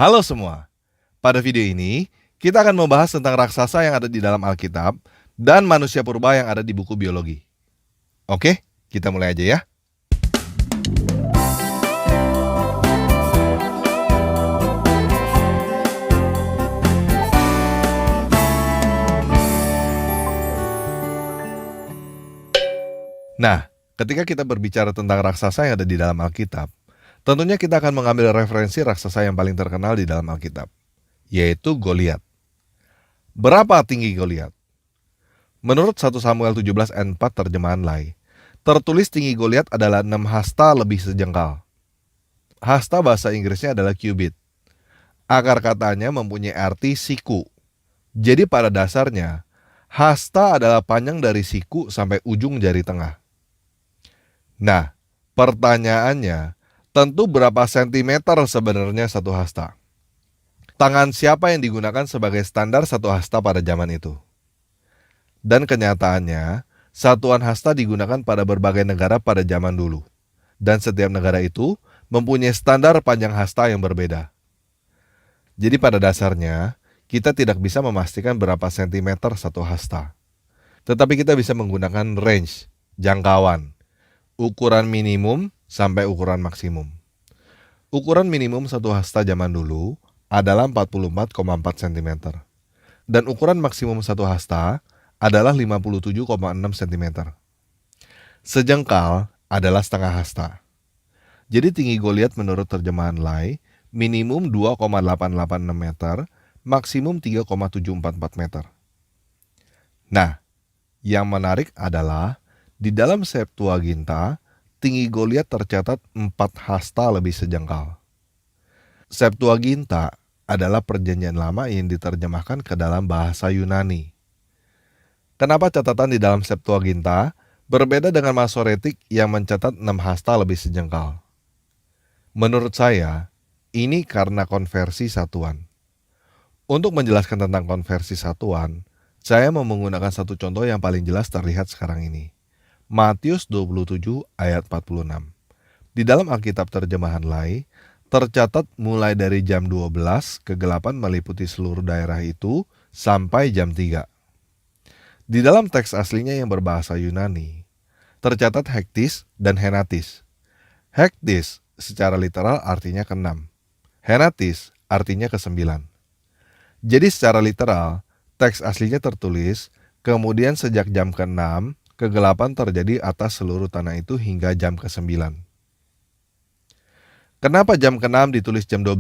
Halo semua, pada video ini kita akan membahas tentang raksasa yang ada di dalam Alkitab dan manusia purba yang ada di buku biologi. Oke, kita mulai aja ya. Nah, ketika kita berbicara tentang raksasa yang ada di dalam Alkitab, tentunya kita akan mengambil referensi raksasa yang paling terkenal di dalam Alkitab, yaitu Goliat. Berapa tinggi Goliat? Menurut 1 Samuel 17 ayat 4 terjemahan Lai, tertulis tinggi Goliat adalah 6 hasta lebih sejengkal. Hasta bahasa Inggrisnya adalah cubit. Akar katanya mempunyai arti siku. Jadi pada dasarnya, hasta adalah panjang dari siku sampai ujung jari tengah. Nah, pertanyaannya, tentu berapa sentimeter sebenarnya satu hasta? Tangan siapa yang digunakan sebagai standar satu hasta pada zaman itu? Dan kenyataannya, satuan hasta digunakan pada berbagai negara pada zaman dulu. Dan setiap negara itu mempunyai standar panjang hasta yang berbeda. Jadi pada dasarnya, kita tidak bisa memastikan berapa sentimeter satu hasta. Tetapi kita bisa menggunakan range, jangkauan, ukuran minimum sampai ukuran maksimum. Ukuran minimum satu hasta zaman dulu adalah 44,4 cm. Dan ukuran maksimum satu hasta adalah 57,6 cm. Sejengkal adalah setengah hasta. Jadi tinggi Goliat menurut terjemahan Lai minimum 2,886 meter, maksimum 3,744 meter. Nah, yang menarik adalah di dalam Septuaginta, tinggi Goliat tercatat 4 hasta lebih sejengkal. Septuaginta adalah perjanjian lama yang diterjemahkan ke dalam bahasa Yunani. Kenapa catatan di dalam Septuaginta berbeda dengan Masoretik yang mencatat 6 hasta lebih sejengkal? Menurut saya, ini karena konversi satuan. Untuk menjelaskan tentang konversi satuan, saya mau menggunakan satu contoh yang paling jelas terlihat sekarang ini. Matius 27 ayat 46. Di dalam Alkitab terjemahan Lai, tercatat mulai dari jam 12 kegelapan meliputi seluruh daerah itu sampai jam 3. Di dalam teks aslinya yang berbahasa Yunani, tercatat hektis dan henatis. Hektis secara literal artinya ke-6. Henatis artinya ke-9. Jadi secara literal, teks aslinya tertulis, kemudian sejak jam ke-6, kegelapan terjadi atas seluruh tanah itu hingga jam ke-9. Kenapa jam ke-6 ditulis jam 12?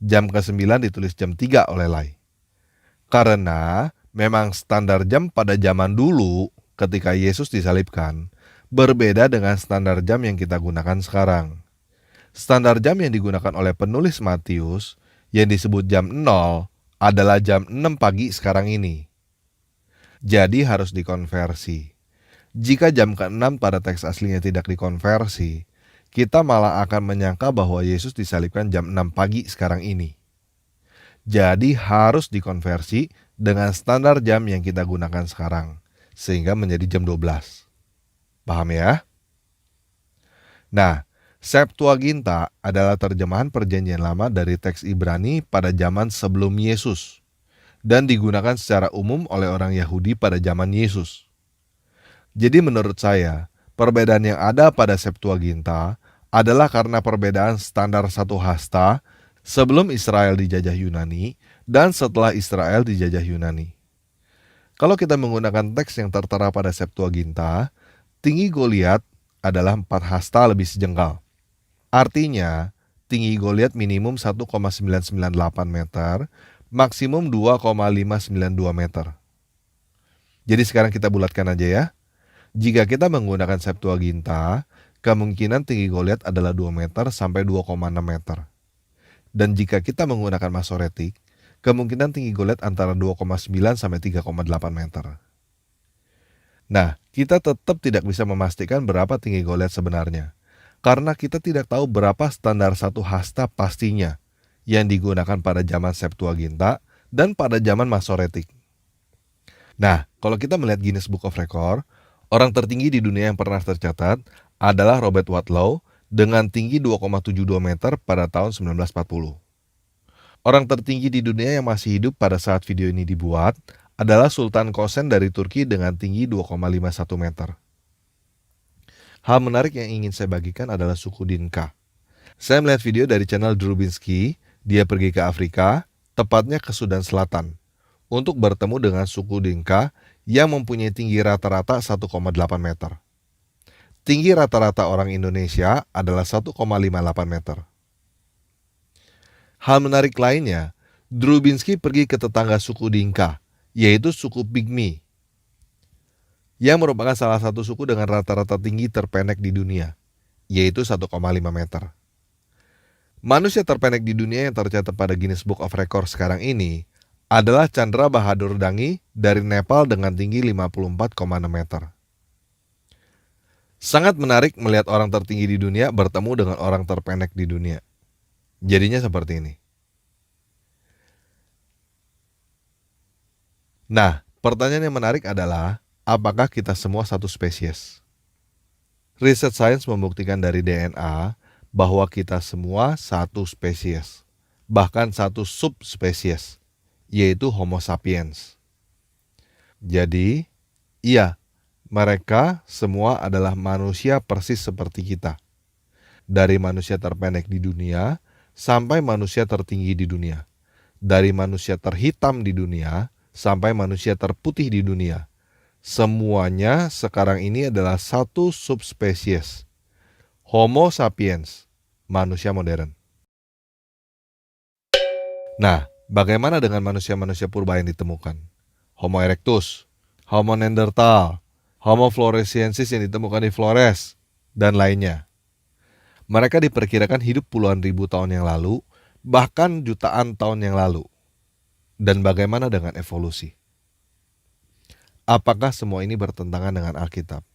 Jam ke-9 ditulis jam 3 oleh Lai. Karena memang standar jam pada zaman dulu ketika Yesus disalibkan berbeda dengan standar jam yang kita gunakan sekarang. Standar jam yang digunakan oleh penulis Matius yang disebut jam 0 adalah jam 6 pagi sekarang ini. Jadi harus dikonversi. Jika jam ke-6 pada teks aslinya tidak dikonversi, kita malah akan menyangka bahwa Yesus disalibkan jam 6 pagi sekarang ini. Jadi harus dikonversi dengan standar jam yang kita gunakan sekarang, sehingga menjadi jam 12. Paham ya? Nah, Septuaginta adalah terjemahan perjanjian lama dari teks Ibrani pada zaman sebelum Yesus, dan digunakan secara umum oleh orang Yahudi pada zaman Yesus. Jadi menurut saya, perbedaan yang ada pada Septuaginta adalah karena perbedaan standar satu hasta sebelum Israel dijajah Yunani dan setelah Israel dijajah Yunani. Kalau kita menggunakan teks yang tertera pada Septuaginta, tinggi Goliat adalah 4 hasta lebih sejengkal. Artinya, tinggi Goliat minimum 1,998 meter, maksimum 2,592 meter. Jadi sekarang kita bulatkan aja ya. Jika kita menggunakan Septuaginta, kemungkinan tinggi Goliat adalah 2 meter sampai 2,6 meter. Dan jika kita menggunakan Masoretik, kemungkinan tinggi Goliat antara 2,9 sampai 3,8 meter. Nah, kita tetap tidak bisa memastikan berapa tinggi Goliat sebenarnya, karena kita tidak tahu berapa standar satu hasta pastinya yang digunakan pada zaman Septuaginta dan pada zaman Masoretik. Nah, kalau kita melihat Guinness Book of Record, orang tertinggi di dunia yang pernah tercatat adalah Robert Wadlow dengan tinggi 2,72 meter pada tahun 1940. Orang tertinggi di dunia yang masih hidup pada saat video ini dibuat adalah Sultan Kosen dari Turki dengan tinggi 2,51 meter. Hal menarik yang ingin saya bagikan adalah suku Dinka. Saya melihat video dari channel Drubinski, dia pergi ke Afrika, tepatnya ke Sudan Selatan, untuk bertemu dengan suku Dinka yang mempunyai tinggi rata-rata 1,8 meter. Tinggi rata-rata orang Indonesia adalah 1,58 meter. Hal menarik lainnya, Drubinski pergi ke tetangga suku Dinka, yaitu suku Pygmy, yang merupakan salah satu suku dengan rata-rata tinggi terpendek di dunia, yaitu 1,5 meter. Manusia terpendek di dunia yang tercatat pada Guinness Book of Records sekarang ini adalah Chandra Bahadur Dangi dari Nepal dengan tinggi 54,6 meter. Sangat menarik melihat orang tertinggi di dunia bertemu dengan orang terpendek di dunia. Jadinya seperti ini. Nah, pertanyaan yang menarik adalah, apakah kita semua satu spesies? Riset sains membuktikan dari DNA bahwa kita semua satu spesies, bahkan satu subspesies, yaitu Homo sapiens. Jadi, iya, mereka semua adalah manusia persis seperti kita. Dari manusia terpendek di dunia sampai manusia tertinggi di dunia. Dari manusia terhitam di dunia sampai manusia terputih di dunia. Semuanya sekarang ini adalah satu subspesies. Homo sapiens, manusia modern. Nah, bagaimana dengan manusia-manusia purba yang ditemukan? Homo erectus, Homo neanderthal, Homo floresiensis yang ditemukan di Flores, dan lainnya. Mereka diperkirakan hidup puluhan ribu tahun yang lalu, bahkan jutaan tahun yang lalu. Dan bagaimana dengan evolusi? Apakah semua ini bertentangan dengan Alkitab?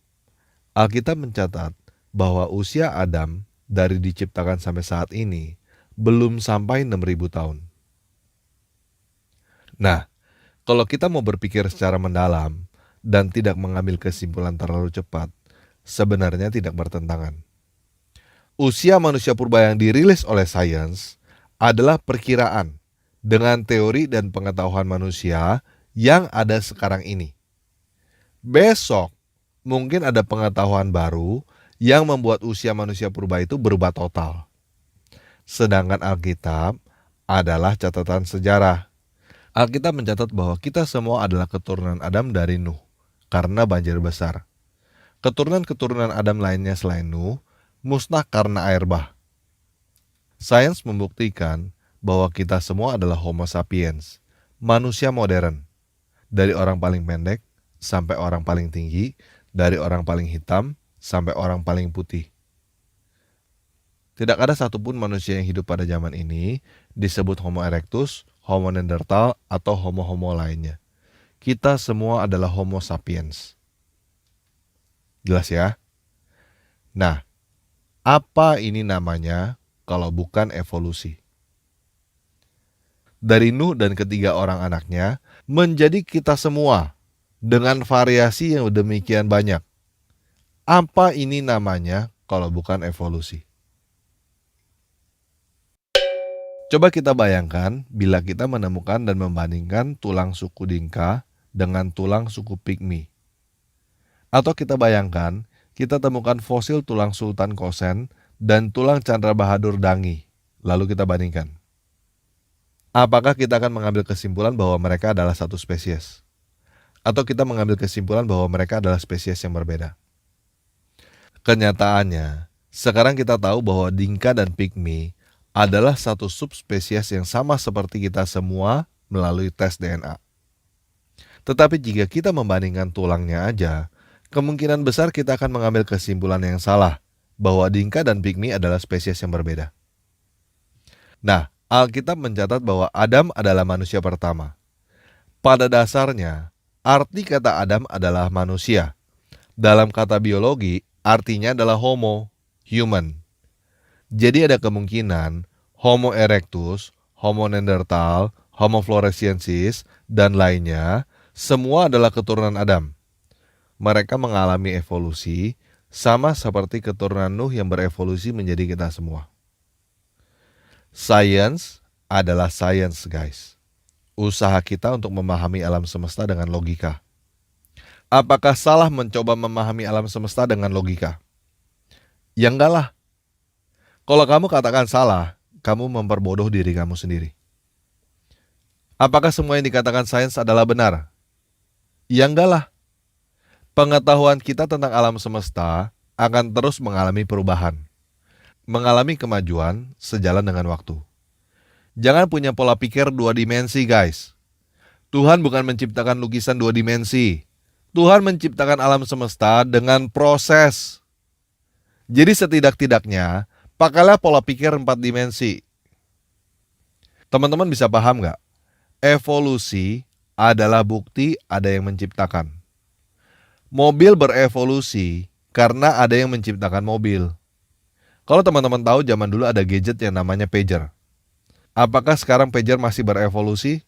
Alkitab mencatat bahwa usia Adam dari diciptakan sampai saat ini belum sampai 6.000 tahun. Nah, kalau kita mau berpikir secara mendalam dan tidak mengambil kesimpulan terlalu cepat, sebenarnya tidak bertentangan. Usia manusia purba yang dirilis oleh sains adalah perkiraan dengan teori dan pengetahuan manusia yang ada sekarang ini. Besok, mungkin ada pengetahuan baru yang membuat usia manusia purba itu berubah total. Sedangkan Alkitab adalah catatan sejarah. Alkitab mencatat bahwa kita semua adalah keturunan Adam dari Nuh karena banjir besar. Keturunan-keturunan Adam lainnya selain Nuh musnah karena air bah. Sains membuktikan bahwa kita semua adalah Homo sapiens, manusia modern. Dari orang paling pendek sampai orang paling tinggi, dari orang paling hitam sampai orang paling putih. Tidak ada satupun manusia yang hidup pada zaman ini disebut Homo erectus, Homo neanderthal, atau homo-homo lainnya. Kita semua adalah Homo sapiens. Jelas ya? Nah, apa ini namanya kalau bukan evolusi? Dari Nuh dan ketiga orang anaknya menjadi kita semua dengan variasi yang demikian banyak. Apa ini namanya kalau bukan evolusi? Coba kita bayangkan bila kita menemukan dan membandingkan tulang suku Dinka dengan tulang suku Pygmy. Atau kita bayangkan kita temukan fosil tulang Sultan Kosen dan tulang Chandra Bahadur Dangi. Lalu kita bandingkan. Apakah kita akan mengambil kesimpulan bahwa mereka adalah satu spesies? Atau kita mengambil kesimpulan bahwa mereka adalah spesies yang berbeda? Kenyataannya, sekarang kita tahu bahwa Dinka dan Pygmy adalah satu subspesies yang sama seperti kita semua melalui tes DNA. Tetapi jika kita membandingkan tulangnya aja, kemungkinan besar kita akan mengambil kesimpulan yang salah bahwa Dinka dan Pygmy adalah spesies yang berbeda. Nah, Alkitab mencatat bahwa Adam adalah manusia pertama. Pada dasarnya, arti kata Adam adalah manusia. Dalam kata biologi, artinya adalah homo, human. Jadi ada kemungkinan Homo erectus, Homo neanderthal, Homo floresiensis, dan lainnya semua adalah keturunan Adam. Mereka mengalami evolusi sama seperti keturunan Nuh yang berevolusi menjadi kita semua. Sains adalah sains, guys. Usaha kita untuk memahami alam semesta dengan logika. Apakah salah mencoba memahami alam semesta dengan logika? Ya enggak lah. Kalau kamu katakan salah, kamu memperbodoh diri kamu sendiri. Apakah semua yang dikatakan sains adalah benar? Ya enggak lah. Pengetahuan kita tentang alam semesta akan terus mengalami perubahan, mengalami kemajuan sejalan dengan waktu. Jangan punya pola pikir 2 dimensi, guys. Tuhan bukan menciptakan lukisan 2 dimensi. Tuhan menciptakan alam semesta dengan proses. Jadi setidak-tidaknya, pakailah pola pikir 4 dimensi. Teman-teman bisa paham nggak? Evolusi adalah bukti ada yang menciptakan. Mobil berevolusi karena ada yang menciptakan mobil. Kalau teman-teman tahu zaman dulu ada gadget yang namanya pager. Apakah sekarang pager masih berevolusi?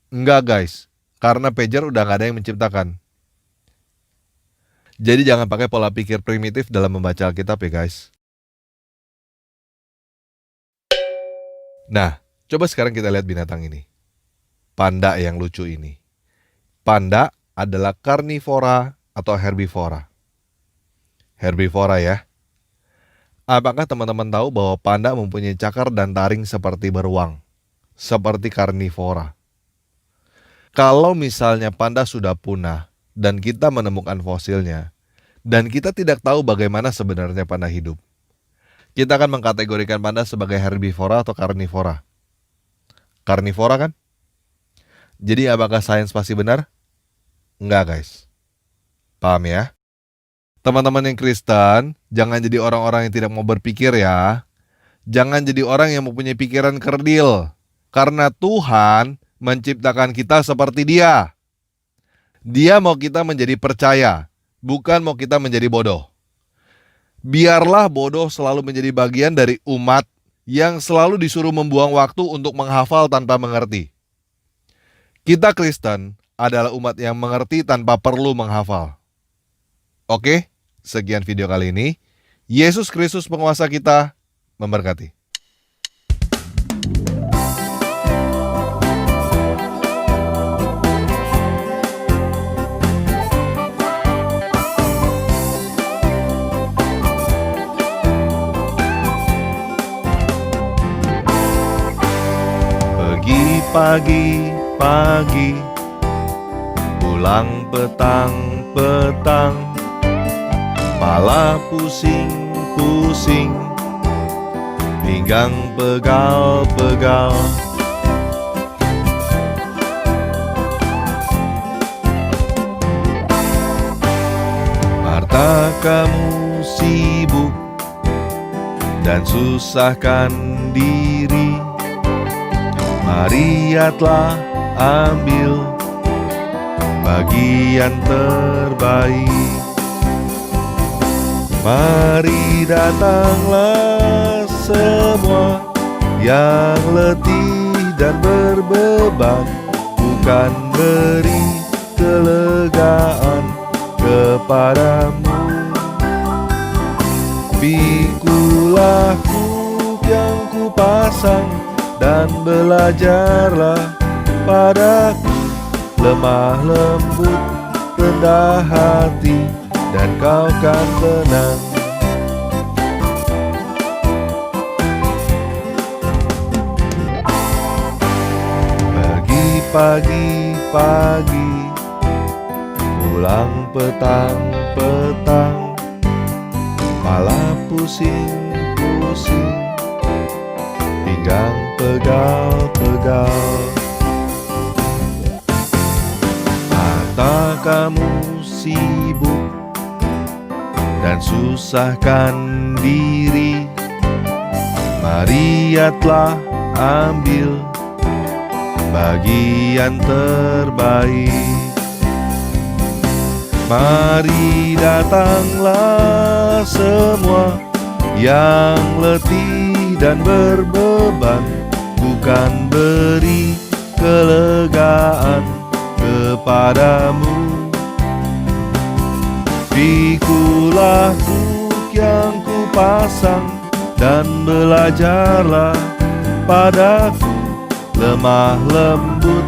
Enggak, guys. Karena pager udah nggak ada yang menciptakan. Jadi jangan pakai pola pikir primitif dalam membaca Alkitab ya, guys. Nah, coba sekarang kita lihat binatang ini. Panda yang lucu ini. Panda adalah karnivora atau herbivora. Herbivora ya. Apakah teman-teman tahu bahwa panda mempunyai cakar dan taring seperti beruang? Seperti karnivora. Kalau misalnya panda sudah punah dan kita menemukan fosilnya, dan kita tidak tahu bagaimana sebenarnya panda hidup, kita akan mengkategorikan panda sebagai herbivora atau karnivora. Karnivora kan? Jadi apakah sains pasti benar? Enggak, guys. Paham ya? Teman-teman yang Kristen, jangan jadi orang-orang yang tidak mau berpikir ya. Jangan jadi orang yang mempunyai pikiran kerdil. Karena Tuhan menciptakan kita seperti Dia. Dia mau kita menjadi percaya, bukan mau kita menjadi bodoh. Biarlah bodoh selalu menjadi bagian dari umat yang selalu disuruh membuang waktu untuk menghafal tanpa mengerti. Kita Kristen adalah umat yang mengerti tanpa perlu menghafal. Oke, sekian video kali ini. Yesus Kristus penguasa kita memberkati. Pagi-pagi, pulang petang-petang, malah pusing-pusing, pinggang pegal-pegal. Marta, kamu sibuk dan susahkan diri. Maria telah ambil bagian terbaik. Mari datanglah semua yang letih dan berbeban, bukan beri kelegaan kepadamu. Pikulah kuk yang kupasang dan belajarlah padaku, lemah lembut, rendah hati, dan kau kan tenang. Pergi pagi-pagi, pulang petang-petang, malah pusing-pusing, pinggang pegal-pegal. Mata kamu sibuk dan susahkan diri. Maria telah ambil bagian terbaik. Mari datanglah semua yang letih dan berbeban, bukan beri kelegaan kepadamu. Pikulah kuk yang kupasang dan belajarlah padaku, lemah lembut,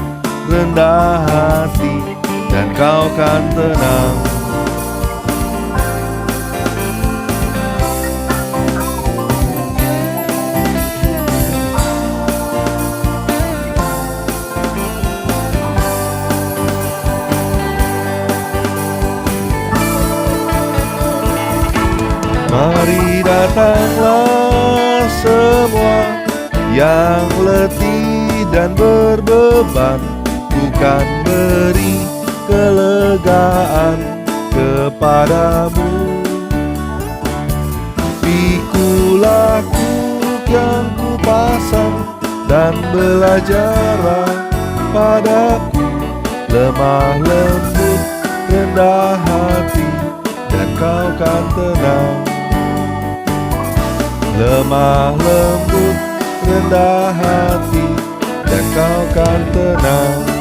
rendah hati, dan kau kan tenang. Mari datanglah semua yang letih dan berbeban, bukan beri kelegaan kepadamu. Pikulah kuk yang kupasang dan belajarlah padaku, lemah lembut, rendah hati, dan kau kan tenang. Lemah lembut, rendah hati, dan kau kan tenang.